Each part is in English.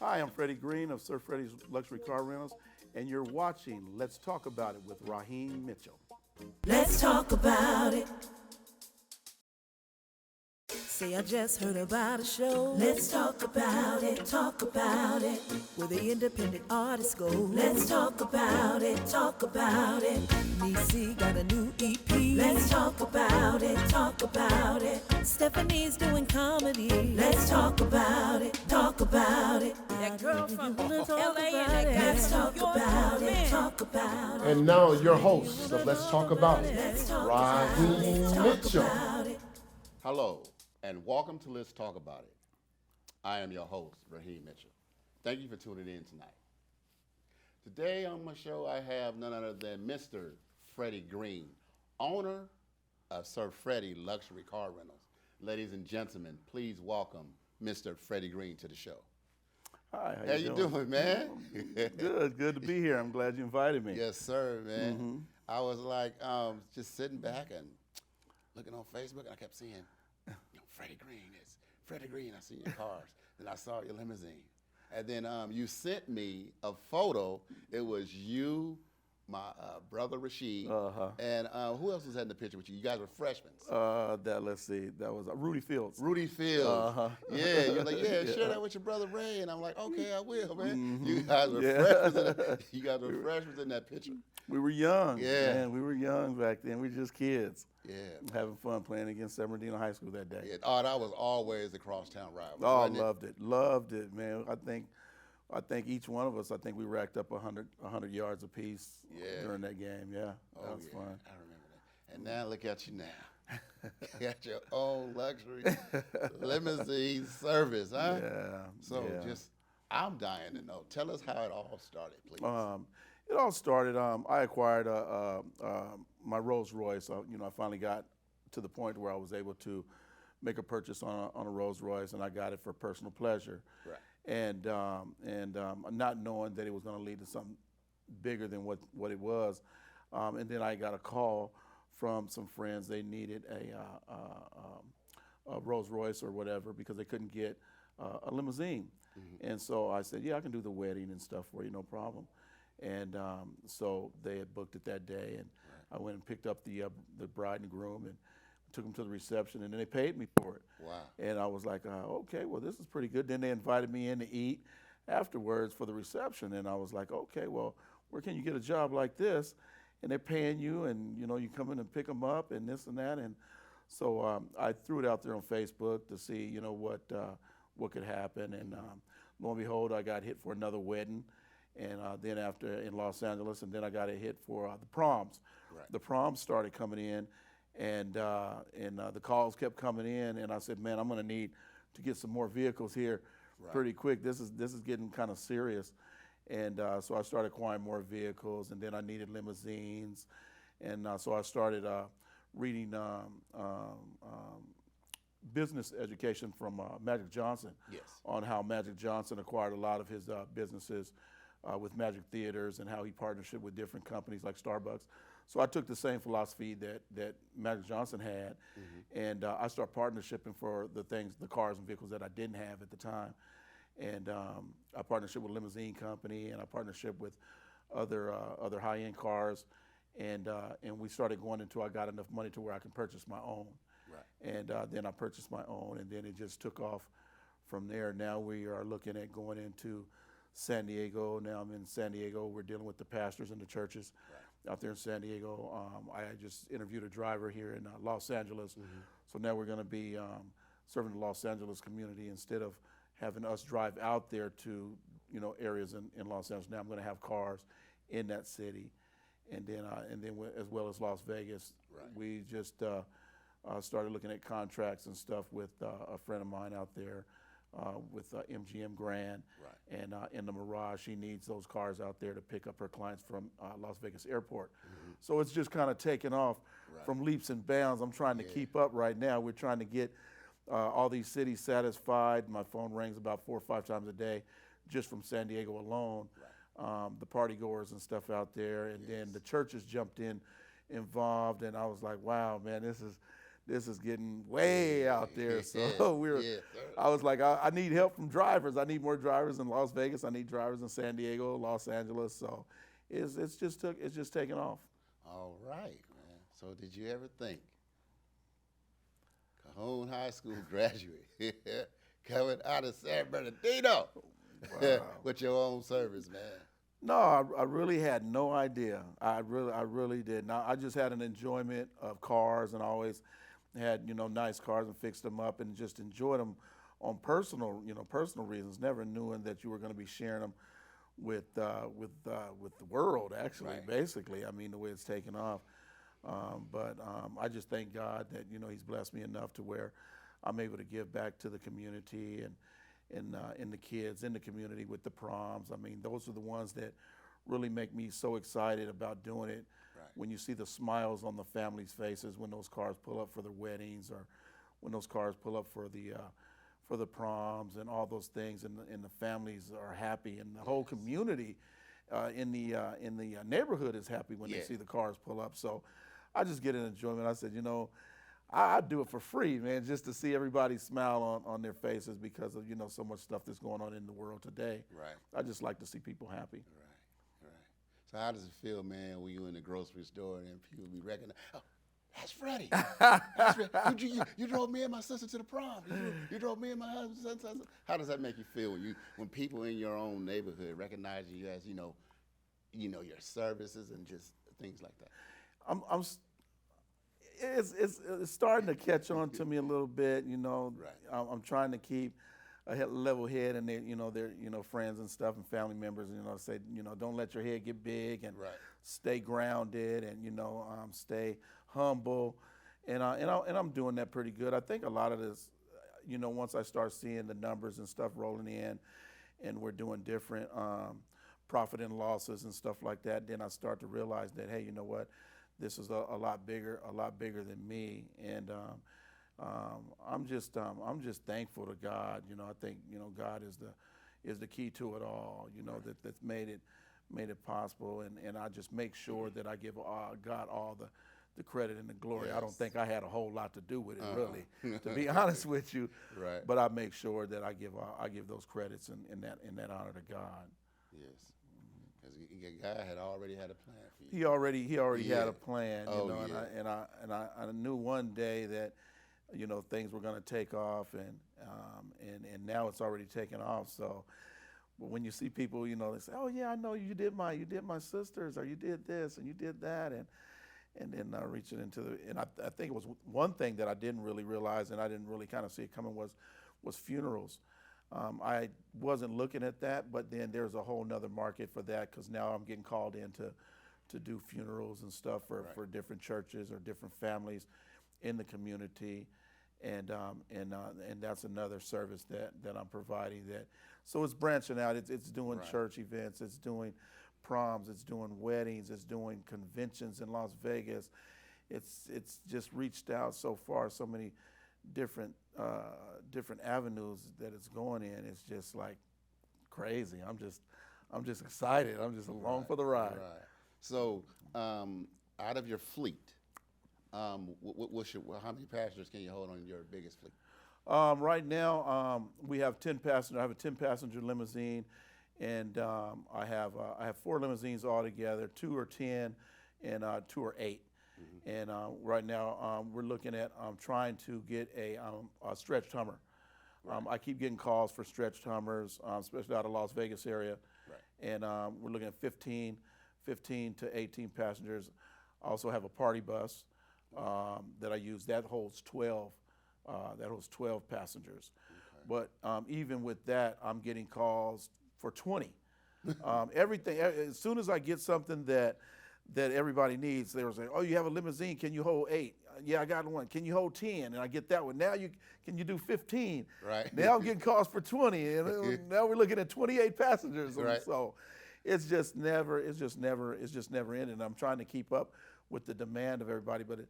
Hi, I'm Freddy Green of Sir Freddy's Luxury Car Rentals, and you're watching Let's Talk About It with Raheem Mitchell. Let's talk about it. Say I just heard about a show. Let's talk about it, talk about it. Where the independent artists go. Let's talk about it, talk about it. Niecy got a new EP. Let's talk about it, talk about it. Stephanie's doing comedy. Let's talk about it, talk about it. That girl from LA and that guy Let's talk about it, talk about it. And now your host of Let's Talk About It, Raheem Mitchell. Hello, and welcome to Let's Talk About It. I am your host, Raheem Mitchell. Thank you for tuning in tonight. Today on my show, I have none other than Mr. Freddy Green, owner of Sir Freddy Luxury Car Rentals. Ladies and gentlemen, please welcome Mr. Freddy Green to the show. Hi, How you doing, man? Good to be here. I'm glad you invited me. Yes, sir, man. I was like just sitting back and looking on Facebook, and I kept seeing, Freddy Green. It's Freddy Green. I see your cars. Then I saw your limousine. And then you sent me a photo. It was you, my brother Rashid, and who else was in the picture with you? You guys were freshmen. Let's see. That was Rudy Fields. Rudy Fields. Yeah, you're like, share that with your brother Ray. And I'm like, okay, I will, man. You guys were freshmen. You guys were freshmen in that picture. We were young. Yeah. Man, we were young back then. We were just kids. Yeah. Having fun playing against San Bernardino High School that day. Yeah. Oh, that was always the crosstown rivalry. Oh, I loved it, man. I think each one of us, we racked up 100 yards apiece during that game. Yeah, that was fun. I remember that. And now look at you now. You got your own luxury limousine service, huh? Yeah. So I'm dying to know. Tell us how it all started, please. It all started, I acquired my Rolls Royce. I finally got to the point where I was able to make a purchase on a Rolls Royce, and I got it for personal pleasure. Right. And not knowing that it was going to lead to something bigger than what it was. And then I got a call from some friends. They needed a Rolls Royce or whatever because they couldn't get a limousine. And so I said, I can do the wedding and stuff for you, no problem. And so they had booked it that day, and I went and picked up the bride and groom and took them to the reception, and then they paid me for it. Wow. And I was like, okay, well, this is pretty good. Then they invited me in to eat afterwards for the reception, and I was like, okay, well, where can you get a job like this? And they're paying you, and, you come in and pick them up and this and that. And so I threw it out there on Facebook to see, what could happen. And lo and behold, I got hit for another wedding. And then after in Los Angeles, and then I got a hit for the proms. Right. The proms started coming in, and the calls kept coming in, and I said, man, I'm going to need to get some more vehicles here pretty quick. This is getting kind of serious. And so I started acquiring more vehicles, and then I needed limousines. And so I started reading business education from Magic Johnson on how Magic Johnson acquired a lot of his businesses with Magic Theaters and how he partnered with different companies like Starbucks. So I took the same philosophy that Magic Johnson had, and I started partnershiping for the cars and vehicles that I didn't have at the time. And I partnership with Limousine Company, and I partnership with other high-end cars, and we started going until I got enough money to where I can purchase my own. Right. And then I purchased my own, and then it just took off from there. Now we are looking at going into San Diego. Now I'm in San Diego. We're dealing with the pastors and the churches out there in San Diego. I just interviewed a driver here in Los Angeles. So now we're going to be serving the Los Angeles community instead of having us drive out there to areas in Los Angeles. Now I'm going to have cars in that city, and then as well as Las Vegas. Right. We just started looking at contracts and stuff with a friend of mine out there. With MGM Grand, and in the Mirage, she needs those cars out there to pick up her clients from Las Vegas Airport. So it's just kind of taken off from leaps and bounds. I'm trying to keep up right now. We're trying to get all these cities satisfied. My phone rings about 4 or 5 times a day just from San Diego alone. The party goers and stuff out there, and then the churches jumped involved, and I was like, wow, man, this is getting way out there. So yeah, I was like, I need help from drivers. I need more drivers in Las Vegas. I need drivers in San Diego, Los Angeles. So it's just taken off. All right, man. So did you ever think Cajon High School graduate coming out of San Bernardino with your own service, man? No, I really had no idea. I really did. Now I just had an enjoyment of cars and always had, nice cars and fixed them up and just enjoyed them on personal reasons. Never knowing that you were going to be sharing them with the world, actually, Right. Basically. I mean, the way it's taken off. But I just thank God that, He's blessed me enough to where I'm able to give back to the community and the kids in the community with the proms. I mean, those are the ones that really make me so excited about doing it. Right. When you see the smiles on the families' faces when those cars pull up for their weddings, or when those cars pull up for the proms and all those things, and the families are happy, and the whole community in the neighborhood is happy when they see the cars pull up. So I just get an enjoyment. I said, I do it for free, man, just to see everybody smile on their faces because of, so much stuff that's going on in the world today. Right. I just like to see people happy. Right. So how does it feel, man, when you're in the grocery store and people be recognizing, oh, that's Freddie. That's Freddie. You drove me and my sister to the prom. You drove me and my husband. How does that make you feel when people in your own neighborhood recognize you as, your services and just things like that? It's starting to catch on to me a little bit, Right. I'm trying to keep a level head, and their friends and stuff and family members, say, don't let your head get big, and Right. stay grounded, and stay humble, and I'm doing that pretty good. I think a lot of this, once I start seeing the numbers and stuff rolling in, and we're doing different profit and losses and stuff like that, then I start to realize that, hey, you know what? This is a lot bigger than me, and I'm just thankful to God. I think God is the key to it all. That's made it possible, and I just make sure that I give God all the credit and the glory. Yes. I don't think I had a whole lot to do with it, really, to be honest with you. Right. But I make sure that I give those credits and that honor to God. Yes. Because God had already had a plan for you. He already had a plan, yeah. and I knew one day that, things were going to take off, and now it's already taken off. So, but when you see people, they say, "Oh yeah, I know you did my sisters, or you did this and you did that," and then reaching into and I think it was one thing that I didn't really realize, and I didn't really kind of see it coming, was funerals. I wasn't looking at that, but then there's a whole nother market for that, because now I'm getting called in to do funerals and stuff for different churches or different families in the community, and that's another service that I'm providing. So it's branching out. It's doing church events. It's doing proms. It's doing weddings. It's doing conventions in Las Vegas. It's just reached out so far, so many different avenues that it's going in. It's just like crazy. I'm just excited. I'm just along for the ride. Right. So, out of your fleet, how many passengers can you hold on your biggest fleet? Right now, we have 10 passengers. I have a 10-passenger limousine, and I have 4 limousines altogether. 2 are 10, and 2 are 8. And right now, we're looking at trying to get a stretched Hummer. Right. I keep getting calls for stretched Hummers, especially out of Las Vegas area. Right. And we're looking at 15 to 18 passengers. I also have a party bus that I use that holds 12. That holds 12 passengers. Okay. But even with that, I'm getting calls for 20. Everything. As soon as I get something that everybody needs, they were saying, "Oh, you have a limousine? Can you hold 8? Yeah, I got one. Can you hold 10? And I get that one. Now can you do 15? Right. Now I'm getting calls for 20, and now we're looking at 28 passengers. Right. So it's just never ending. I'm trying to keep up with the demand of everybody, but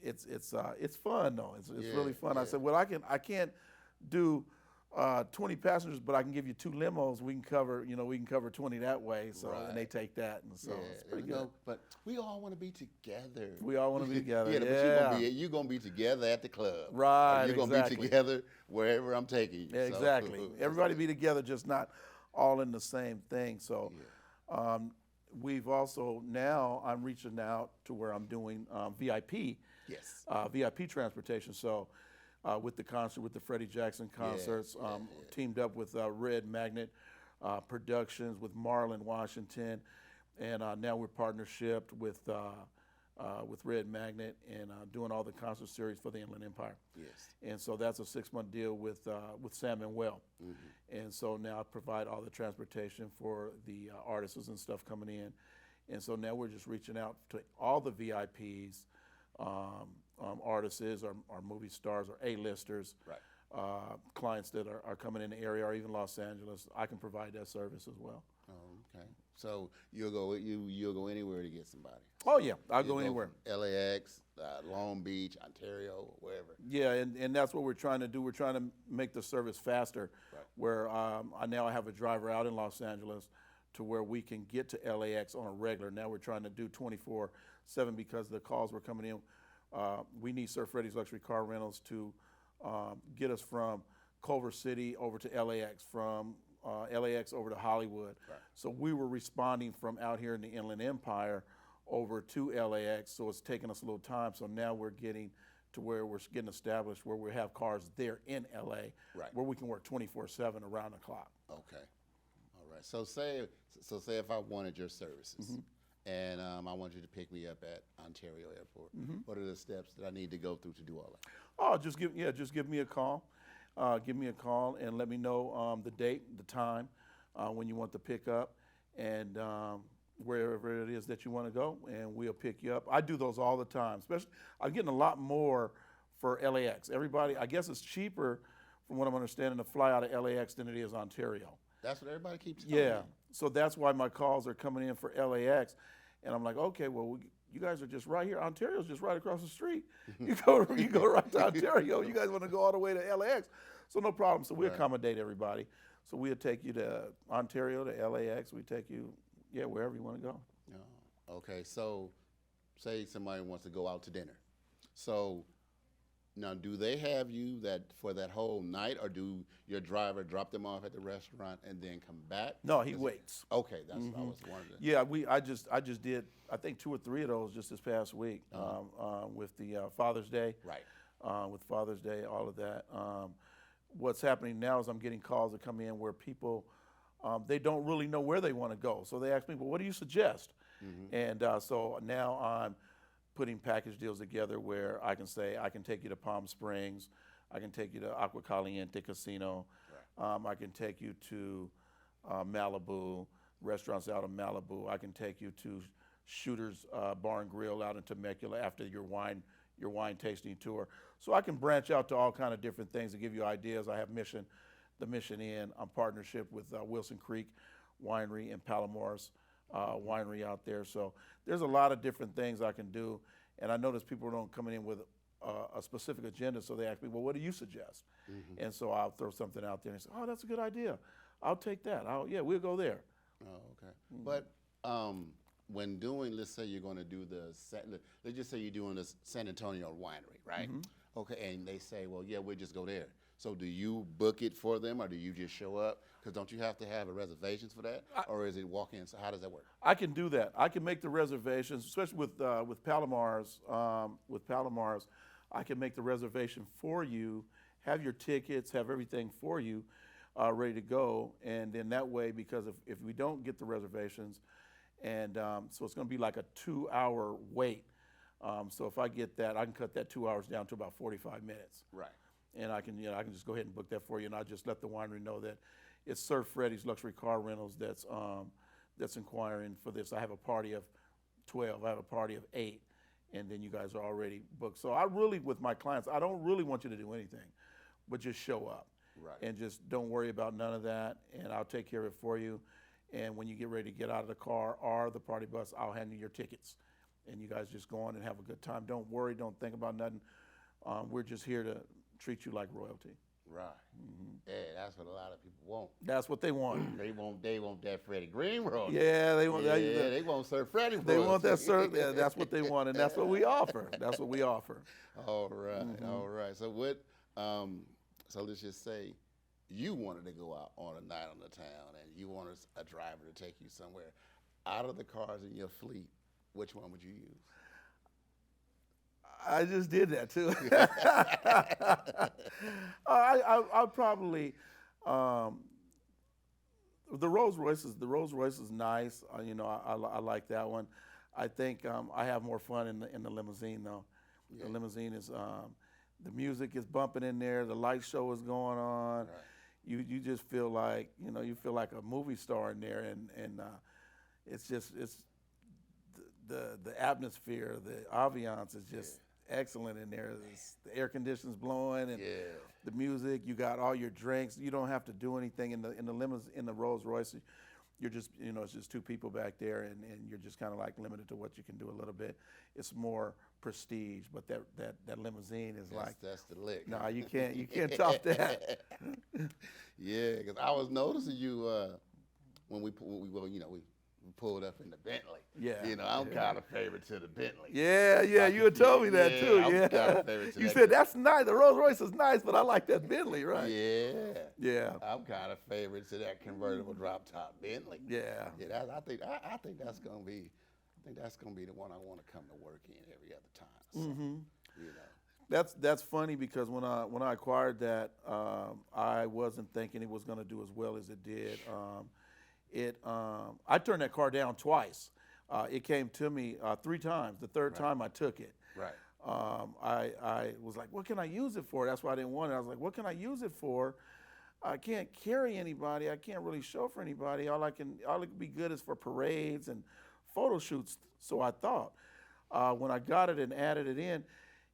it's fun though. It's really fun. Yeah. I said, well, I can't do 20 passengers, but I can give you 2 limos. We can cover, we can cover 20 that way. So and they take that, and so it's pretty good. But we all want to be together. We all want to be together. But you're gonna be together at the club. Right. You're gonna be together wherever I'm taking you. Yeah, exactly. Everybody be together, just not all in the same thing. So we've also now I'm reaching out to where I'm doing VIP. Yes. VIP transportation. So. With the concert, with the Freddie Jackson concerts, teamed up with Red Magnet Productions, with Marlon Washington, and now we're partnershiped with Red Magnet and doing all the concert series for the Inland Empire. Yes. And so that's a 6-month deal with Sam Manuel. And so now I provide all the transportation for the artists and stuff coming in. And so now we're just reaching out to all the VIPs. Artists or movie stars or A-listers, clients that are coming in the area or even Los Angeles. I can provide that service as well. Oh, okay. So you'll go anywhere to get somebody. Oh yeah, I'll go anywhere. LAX, Long Beach, Ontario, wherever. Yeah, and that's what we're trying to do. We're trying to make the service faster. Where I now have a driver out in Los Angeles to where we can get to LAX on a regular. Now we're trying to do 24/7 because the calls were coming in. We need Sir Freddy's Luxury Car Rentals to get us from Culver City over to LAX, from LAX over to Hollywood. So we were responding from out here in the Inland Empire over to LAX, so it's taking us a little time. So now we're getting to where we're getting established, where we have cars there in LA, where we can work 24/7 around the clock. Okay. All right. So say if I wanted your services. And I want you to pick me up at Ontario Airport. What are the steps that I need to go through to do all that? Oh, just give me a call. Give me a call and let me know the date, the time, when you want to pick up, and wherever it is that you want to go, and we'll pick you up. I do those all the time. Especially, I'm getting a lot more for LAX. Everybody, I guess it's cheaper, from what I'm understanding, to fly out of LAX than it is Ontario. That's what everybody keeps telling me. So that's why my calls are coming in for LAX, and I'm like, okay, well, you guys are just right here. Ontario's just right across the street. You go right to Ontario. You guys want to go all the way to LAX, so no problem. So we accommodate everybody. So we'll take you to Ontario, to LAX. We take you, wherever you want to go. Oh, okay. So, say somebody wants to go out to dinner. So, now, do they have you for that whole night, or do your driver drop them off at the restaurant and then come back? No, he waits. Okay, that's what I was wondering. Yeah, I just did, I think 2 or 3 of those just this past week with the Father's Day. With Father's Day, all of that. What's happening now is I'm getting calls that come in where people, they don't really know where they want to go. So they ask me, well, what do you suggest? And so now I'm putting package deals together where I can say, I can take you to Palm Springs, I can take you to Agua Caliente Casino, I can take you to Malibu, restaurants out in Malibu, I can take you to Shooter's Bar and Grill out in Temecula after your wine tasting tour. So I can branch out to all kind of different things to give you ideas. I have the Mission Inn, I'm partnership with Wilson Creek Winery and Palomares Winery out there. So there's a lot of different things I can do, and I notice people don't come in with a specific agenda, so they ask me, well, what do you suggest? And so I'll throw something out there and say, oh, that's a good idea. I'll take that. We'll go there. Oh, okay. But when doing, let's say you're going to do let's just say you're doing the San Antonio winery, right? Okay, and they say, well, we'll just go there. So do you book it for them, or do you just show up? Because don't you have to have reservations for that, or is it walk-in? So how does that work? I can do that. I can make the reservations, especially with Palomares. With Palomares, I can make the reservation for you, have your tickets, have everything for you, ready to go, and then that way, because if we don't get the reservations, and so it's going to be like a 2-hour wait. So if I get that, I can cut that 2 hours down to about 45 minutes. Right. And I can just go ahead and book that for you, and I'll just let the winery know that it's Sir Freddy's Luxury Car Rentals that's inquiring for this. I have a party of 12, I have a party of 8, and then you guys are already booked. So I really, with my clients, I don't really want you to do anything, but just show up. Right. And just don't worry about none of that, and I'll take care of it for you. And when you get ready to get out of the car or the party bus, I'll hand you your tickets, and you guys just go on and have a good time. Don't worry, don't think about nothing. We're just here to treat you like royalty. Right. Yeah, that's what a lot of people want. That's what they want. They want that Freddy Green royalty. Yeah, they want. Yeah, they want Sir Freddys royalty. They want that cert. Yeah, that's what they want, and that's what we offer. That's what we offer. All right, all right. So what? So let's just say you wanted to go out on a night on the town, and you wanted a driver to take you somewhere. Out of the cars in your fleet, which one would you use? I just did that too. I'll probably the Rolls Royce is nice. I like that one. I think I have more fun in the limousine though. Yeah. The limousine is the music is bumping in there. The light show is going on. Right. You just feel like you feel like a movie star in there, and it's the atmosphere, the ambiance is just excellent in there. The air conditioning's blowing and the music. You got all your drinks. You don't have to do anything in the limousine, in the Rolls Royce. You're just it's just two people back there, and you're just kind of like limited to what you can do a little bit. It's more prestige, but that limousine is that's the lick. No, you can't top that. Yeah, because I was noticing you when we pulled up in the Bentley. Yeah. I'm kind of favorite to the Bentley. Yeah, you had told me that too. I'm kind of favorite to you that said that's nice. The Rolls Royce is nice, but I like that Bentley, right? Yeah. I'm kind of favorite to that convertible drop top Bentley. Yeah. Yeah. I think that's gonna be. The one I want to come to work in every other time. So, That's funny because when I acquired that, I wasn't thinking it was going to do as well as it did. I turned that car down twice. It came to me 3 times. The third time I took it. Right. I was like, what can I use it for? That's why I didn't want it. I was like, what can I use it for? I can't carry anybody. I can't really show for anybody. All it can be good is for parades and photo shoots. So I thought. When I got it and added it in,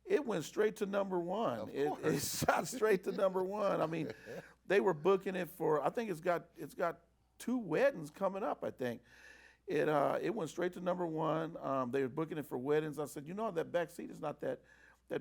it went straight to number 1. It shot straight to number 1. I mean, they were booking it for. I think it's got 2 weddings coming up. I think it went straight to number 1. They were booking it for weddings. I said, that back seat is not that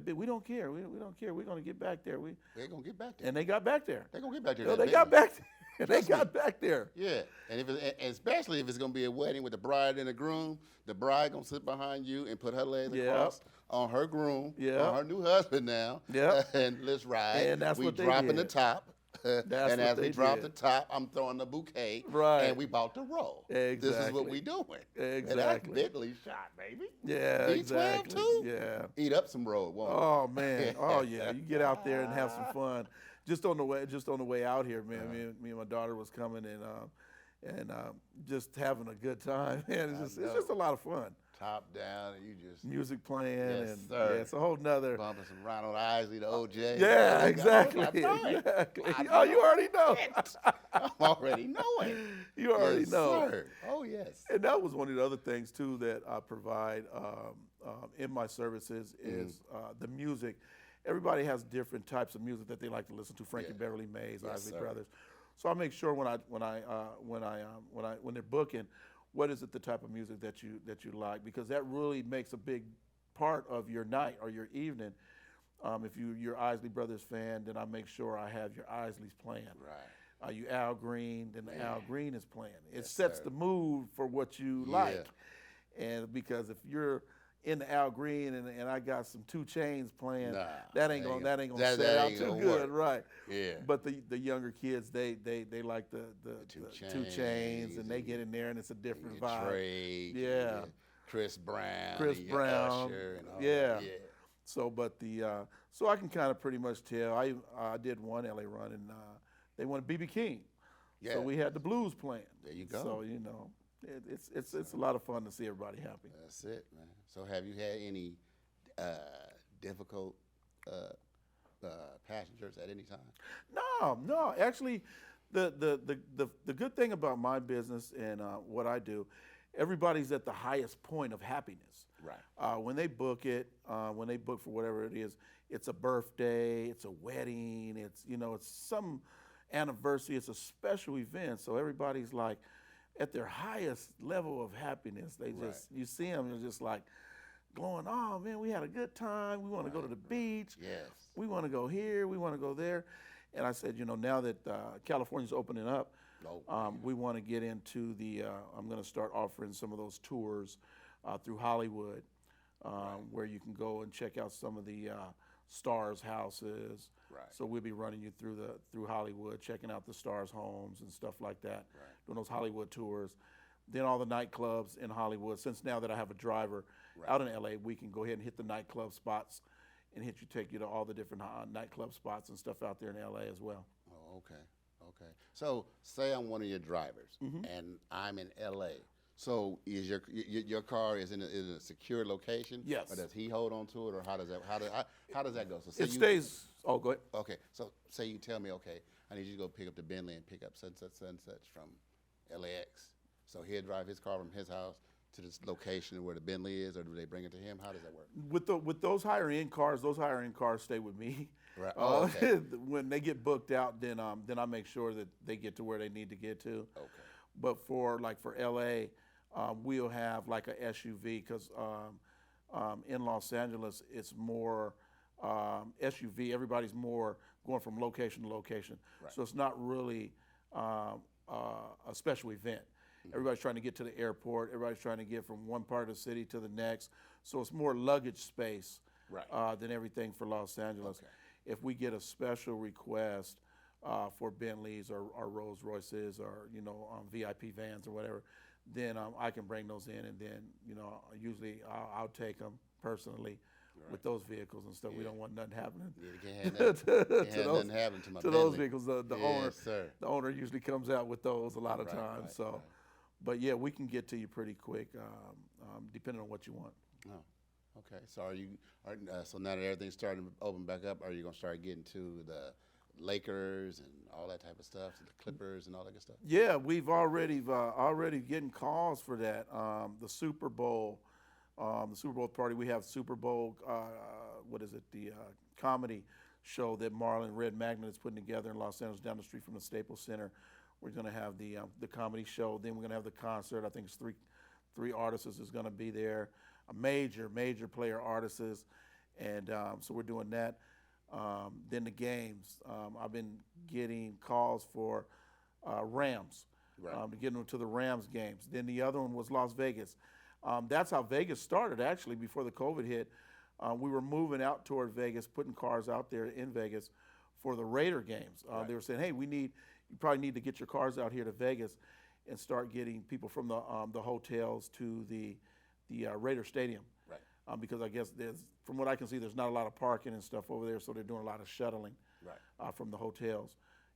big. We don't care. We don't care. We're gonna get back there. They're gonna get back there. And they got back there. They're gonna get back there. No, they got back there. They got back there. Yeah, and especially if it's gonna be a wedding with the bride and the groom, the bride gonna sit behind you and put her legs across on her groom, on her new husband now. Yeah, and let's ride. And that's what they did. We dropping the top. And as we drop the top, I'm throwing the bouquet. Right. And we about to roll. Exactly. This is what we doing. Exactly. And that's Bentley shot, baby. Yeah, B12 exactly. too? Yeah. Eat up some road, won't Oh man. Oh yeah. You get out there and have some fun. Just on the way out here, man. Me and my daughter was coming and just having a good time. Man, it's just a lot of fun. Top down, and you just music playing, yes, and sir. It's a whole nother. Bumping some Ronald Isley, the OJ. Yeah, exactly. Exactly. Oh, you already know. I'm already knowing. You already know. Sir. Oh yes. And that was one of the other things too that I provide in my services is the music. Everybody has different types of music that they like to listen to. Frankie Beverly Mays, Isley Brothers. So I make sure when they're booking, what is it the type of music that you like, because that really makes a big part of your night or your evening. If you're Isley Brothers fan, then I make sure I have your Isleys playing. Right. You Al Green, then the Al Green is playing. It sets the mood for what you like. And because if you're in the Al Green and I got some 2 Chainz playing, that ain't gonna set out too good, right? Yeah. But the younger kids, they like the 2 Chainz, and they get in there and it's a different vibe. Trade, yeah. Chris Brown, Usher and all that. So, so I can kind of pretty much tell. I did one LA run and they wanted BB King, so we had the blues playing. There you go. So it's a lot of fun to see everybody happy. That's it, man. So have you had any difficult passengers at any time? No. Actually, the good thing about my business and what I do, everybody's at the highest point of happiness. Right. When they book it, when they book for whatever it is, it's a birthday, it's a wedding, it's some anniversary, it's a special event. So everybody's like at their highest level of happiness. They just, you see them, you're just like going, oh man, we had a good time. We want to go to the beach. Yes. We want to go here. We want to go there. And I said, now that California's opening up, Oh, we want to get into I'm going to start offering some of those tours through Hollywood, where you can go and check out some of the stars' houses. Right. So we'll be running you through Hollywood, checking out the stars' homes and stuff like that, doing those Hollywood tours. Then all the nightclubs in Hollywood. Since now that I have a driver out in LA, we can go ahead and hit the nightclub spots and take you to all the different nightclub spots and stuff out there in LA as well. Oh, okay. Okay. So say I'm one of your drivers and I'm in LA. So is your car is in a secure location? Yes. Or does he hold on to it, or how does that go? So say It stays. Oh, go ahead. Okay. So say you tell me, okay, I need you to go pick up the Bentley and pick up such from LAX. So he'll drive his car from his house to this location where the Bentley is, or do they bring it to him? How does that work? With those higher end cars stay with me. Right. Oh, okay. When they get booked out, then I make sure that they get to where they need to get to. Okay. But for LA, we'll have like a SUV because in Los Angeles it's more SUV. Everybody's more going from location to location, so it's not really a special event. Everybody's trying to get to the airport. Everybody's trying to get from one part of the city to the next. So it's more luggage space than everything for Los Angeles. Okay. If we get a special request for Bentleys or Rolls Royces or VIP vans or whatever, then I can bring those in, and then usually I'll take them personally with those vehicles and stuff. We don't want nothing happening. Nothing happening to my to Bentley. those vehicles. The Yes, owner usually comes out with those a lot of times. Right. But yeah, we can get to you pretty quick, depending on what you want. Oh, okay. So so now that everything's starting to open back up, are you gonna start getting to the Lakers and all that type of stuff, the Clippers and all that good stuff? Yeah, we've already getting calls for that. The Super Bowl party. We have Super Bowl. The comedy show that Marlon Red Magnet is putting together in Los Angeles, down the street from the Staples Center. We're going to have the comedy show. Then we're going to have the concert. I think it's three artists is going to be there, a major player artists, and so we're doing that. Then the games. I've been getting calls for Rams to get them to the Rams games. Then the other one was Las Vegas. That's how Vegas started, actually, before the COVID hit. We were moving out toward Vegas, putting cars out there in Vegas for the Raider games. They were saying, hey, you probably need to get your cars out here to Vegas and start getting people from the hotels to the Raider Stadium. Right. Because I guess from what I can see, there's not a lot of parking and stuff over there, so they're doing a lot of shuttling from the hotels.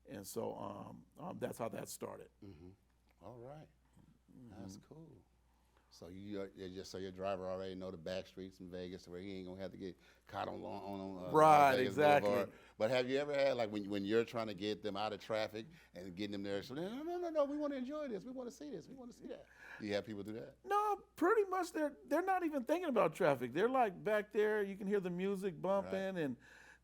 And so that's how that started. Mm-hmm. All right. That's cool. So your driver already know the back streets in Vegas, where he ain't gonna have to get caught on Vegas exactly. Boulevard. But have you ever had, like, when you're trying to get them out of traffic and getting them there? So no, we want to enjoy this. We want to see this. We want to see that. Do you have people do that? No, pretty much they're not even thinking about traffic. They're like back there. You can hear the music bumping, and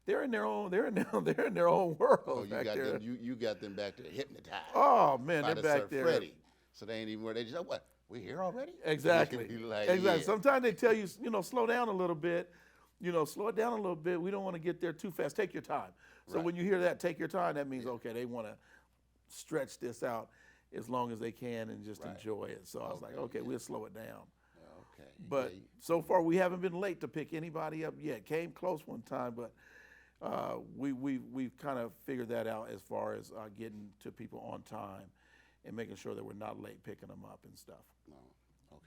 they're in their own world. Oh, you back got there. them. You got them back there hypnotized. Oh man, by they're the back Sir there. Freddy. So they ain't even where they just what. We here already? Exactly. Like, exactly. Yeah. Sometimes they tell you, slow down a little bit. Slow it down a little bit. We don't want to get there too fast. Take your time. So when you hear that, take your time, that means, okay, they want to stretch this out as long as they can and just enjoy it. So I was like, okay, we'll slow it down. Okay. But so far, we haven't been late to pick anybody up yet. Came close one time, but we've kind of figured that out as far as getting to people on time and making sure that we're not late picking them up and stuff. No.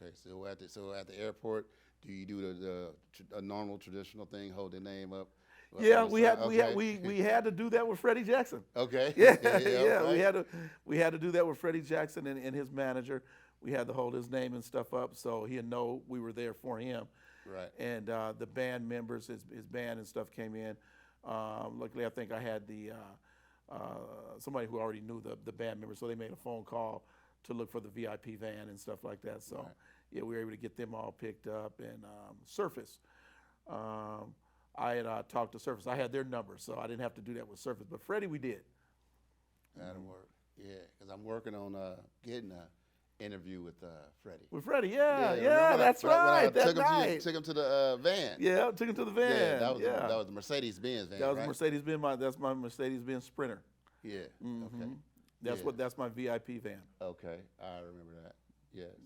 Okay. So at the airport, do you do a normal traditional thing, hold their name up? Yeah, we had to do that with Freddie Jackson. Okay. Yeah, Okay. we had to do that with Freddie Jackson and his manager. We had to hold his name and stuff up so he'd know we were there for him. Right. And the band members, his band and stuff came in. Luckily, I think I had somebody who already knew the band members, so they made a phone call to look for the VIP van and stuff like that. So yeah, we were able to get them all picked up. And Surface, I had talked to Surface. I had their number, so I didn't have to do that with Surface. But Freddie, we did. That'll work. Yeah, because I'm working on getting a interview with Freddie. With Freddie, remember that's right. That took night. Took him to the van. Yeah, took him to the van. Yeah, that was the Mercedes-Benz van. That was right? Mercedes-Benz. That's my Mercedes-Benz Sprinter. Yeah. Mm-hmm. Okay. That's my VIP van. Okay, I remember that. Yes.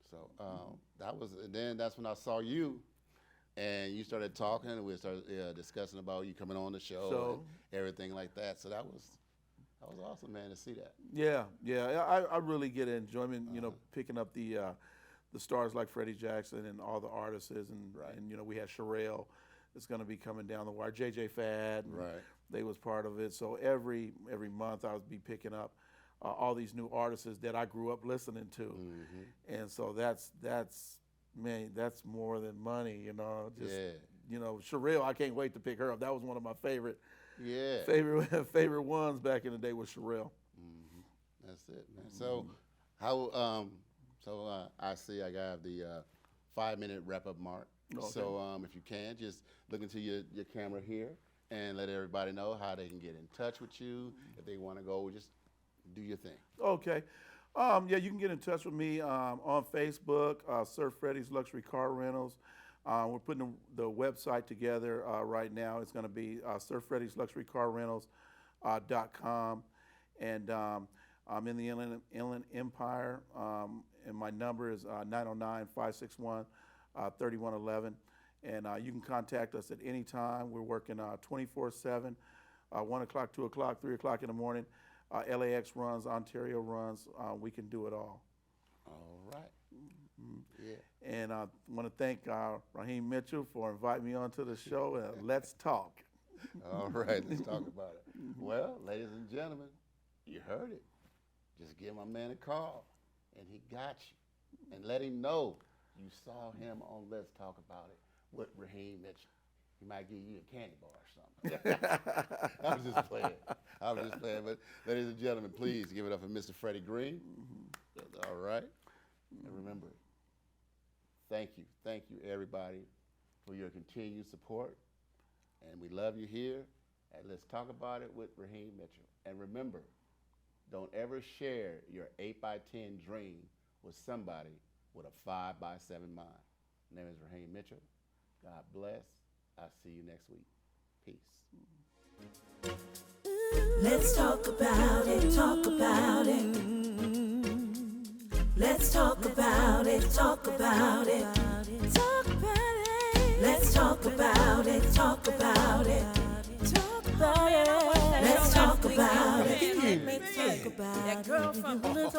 So then that's when I saw you, and you started talking, and we started discussing about you coming on the show and everything like that. So that was awesome, man, to see that. Yeah. I really get enjoyment, picking up the stars like Freddie Jackson and all the artists, and we had Sherelle that's going to be coming down the wire, JJ Fad, and they was part of it. So every month I would be picking up all these new artists that I grew up listening to, and so that's more than money, Sherelle, I can't wait to pick her up. That was one of my favorite ones back in the day with Sherelle. That's it, man. So how I see I got the 5-minute wrap-up mark. Okay. So if you can, just look into your camera here and let everybody know how they can get in touch with you. If they want to go, just do your thing. Okay. You can get in touch with me on Facebook, Sir Freddy's Luxury Car Rentals. We're putting the website together right now. It's going to be Sir Freddy's Luxury Car Rentals.com. And I'm in the Inland Empire, and my number is 909-561-3111. And you can contact us at any time. We're working 24/7, 1 o'clock, 2 o'clock, 3 o'clock in the morning. LAX runs, Ontario runs. We can do it all. All right. Yeah. And I want to thank Raheem Mitchell for inviting me onto the show. Let's talk. All right, let's talk about it. Well, ladies and gentlemen, you heard it. Just give my man a call, and he got you. And let him know you saw him on Let's Talk About It with Raheem Mitchell. He might give you a candy bar or something. I was just playing. But ladies and gentlemen, please give it up for Mr. Freddy Green. All right. And remember, thank you, everybody, for your continued support. And we love you here at Let's Talk About It with Raheem Mitchell. And remember, don't ever share your 8x10 dream with somebody with a 5x7 mind. My name is Raheem Mitchell. God bless. I'll see you next week. Peace. Let's talk about it, talk about it. Let's talk about it, talk about it. Talk about it. Let's talk about it, talk about it. Talk about it. Let's talk about it. Let's talk about it. That girl from LA.